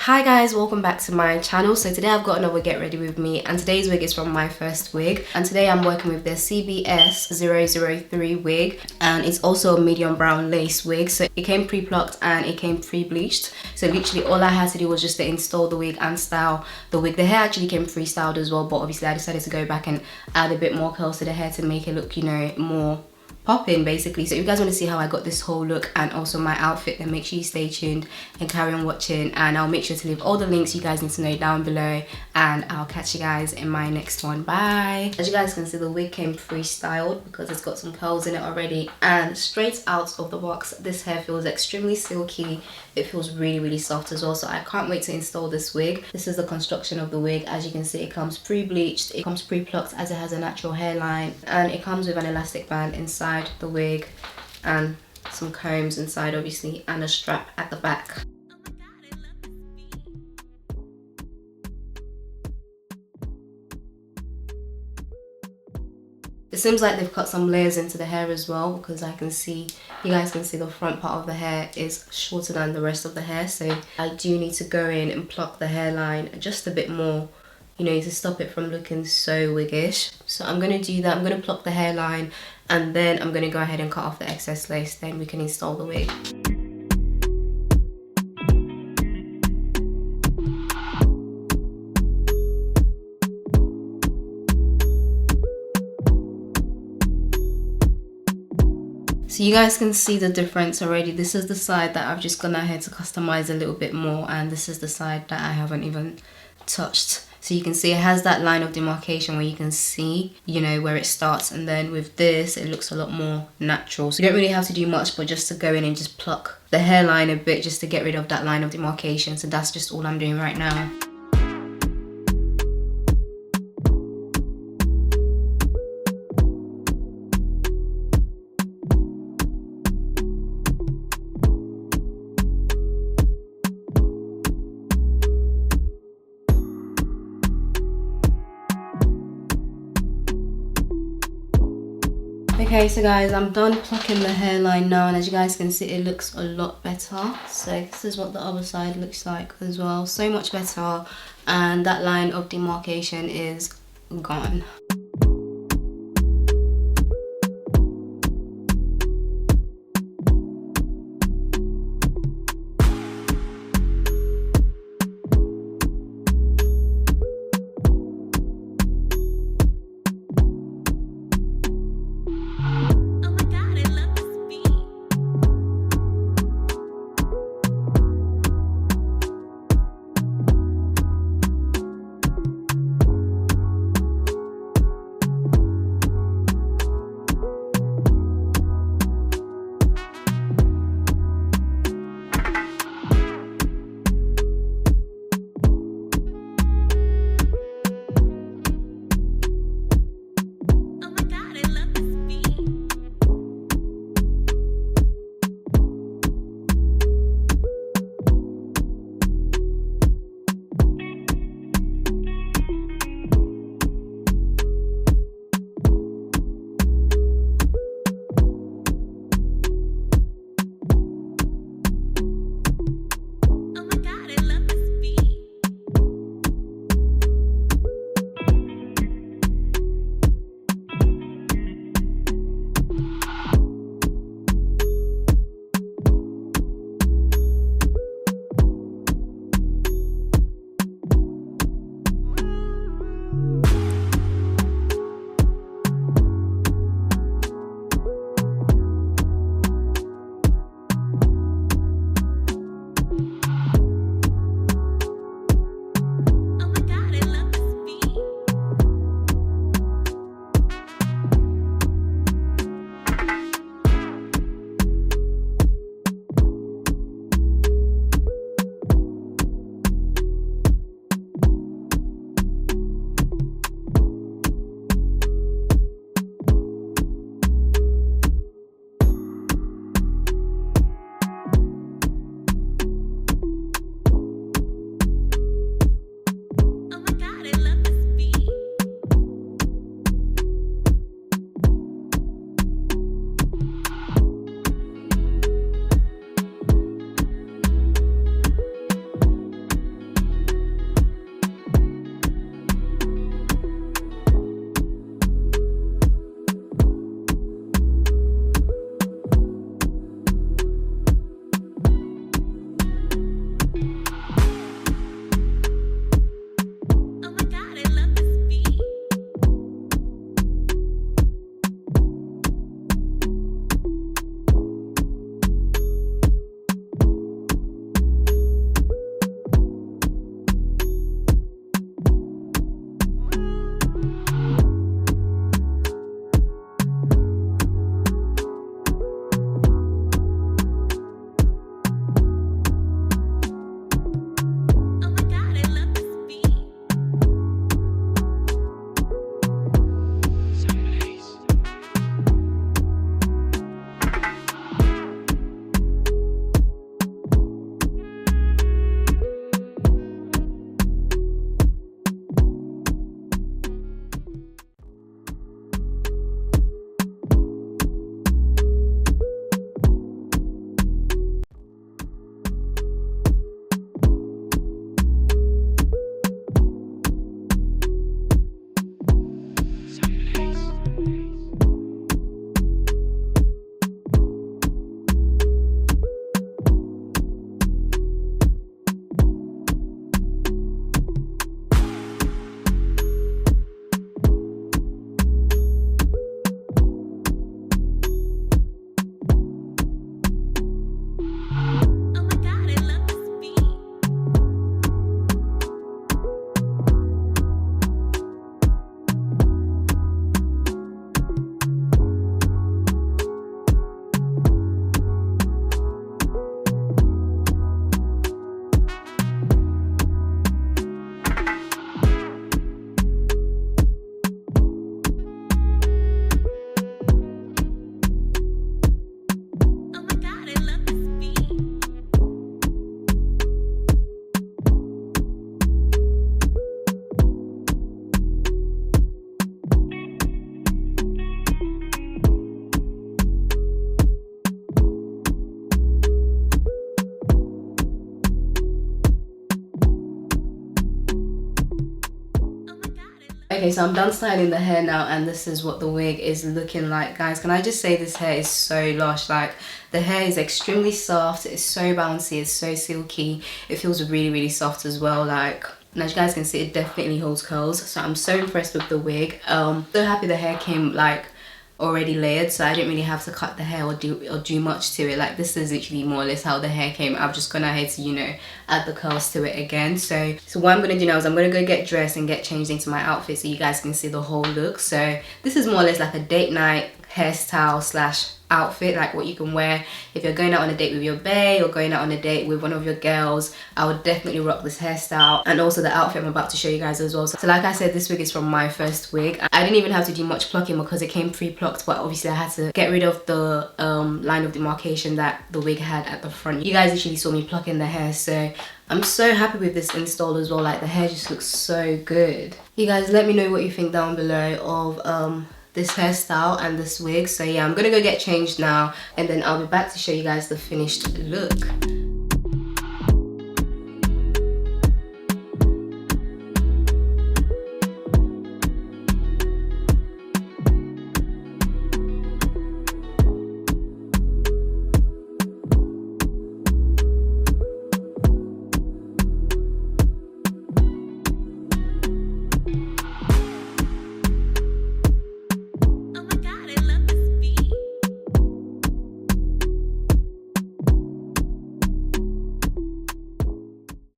Hi guys, welcome back to my channel. So today I've got another get ready with me, and today's wig is from Myfirstwig, and today I'm working with their CBS 003 wig, and it's also a medium brown lace wig. So it came pre-plucked and it came pre-bleached, so literally all I had to do was just to install the wig and style the wig. The hair actually came freestyled as well, but obviously I decided to go back and add a bit more curls to the hair to make it look, you know, more popping basically. So if you guys want to see how I got this whole look and also my outfit, then make sure you stay tuned and carry on watching, and I'll make sure to leave all the links you guys need to know down below, and I'll catch you guys in my next one. Bye. As you guys can see, the wig came freestyled because it's got some curls in it already, and straight out of the box this hair feels extremely silky. It feels really soft as well, so I can't wait to install this wig. This is the construction of the wig. As you can see, it comes pre-bleached, it comes pre-plucked as it has a natural hairline, and it comes with an elastic band inside the wig and some combs inside obviously, and a strap at the back. It seems like they've cut some layers into the hair as well, because I can see, you guys can see the front part of the hair is shorter than the rest of the hair, so I do need to go in and pluck the hairline just a bit more, you know, to stop it from looking so wiggish. So I'm going to do that. I'm going to pluck the hairline, and then I'm going to go ahead and cut off the excess lace, then we can install the wig. So you guys can see the difference already. This is the side that I've just gone ahead to customize a little bit more, and this is the side that I haven't even touched. So you can see it has that line of demarcation where you can see, you know, where it starts, and then with this it looks a lot more natural. So you don't really have to do much, but just to go in and just pluck the hairline a bit just to get rid of that line of demarcation. So that's just all I'm doing right now. Okay, so guys, I'm done plucking the hairline now, and as you guys can see, it looks a lot better. So this is what the other side looks like as well. So much better, and that line of demarcation is gone. Okay, so I'm done styling the hair now, and this is what the wig is looking like. Guys, can I just say this hair is so lush. Like, the hair is extremely soft, it's so bouncy, it's so silky. It feels really soft as well. Like, and as you guys can see, it definitely holds curls. So I'm so impressed with the wig. So happy the hair came like already layered, so I didn't really have to cut the hair or do much to it. Like, this is literally more or less how the hair came. I've just gone ahead to, you know, add the curls to it again. So what I'm gonna do now is I'm gonna go get dressed and get changed into my outfit so you guys can see the whole look. So this is more or less like a date night hairstyle slash outfit, like what you can wear if you're going out on a date with your bae or going out on a date with one of your girls. I would definitely rock this hairstyle, and also the outfit I'm about to show you guys as well. So like I said, this wig is from Myfirstwig. I didn't even have to do much plucking because it came pre-plucked, but obviously I had to get rid of the line of demarcation that the wig had at the front. You guys actually saw me plucking the hair, so I'm so happy with this install as well. Like, the hair just looks so good. You guys, let me know what you think down below of this hairstyle and this wig. So yeah, I'm gonna go get changed now, and then I'll be back to show you guys the finished look.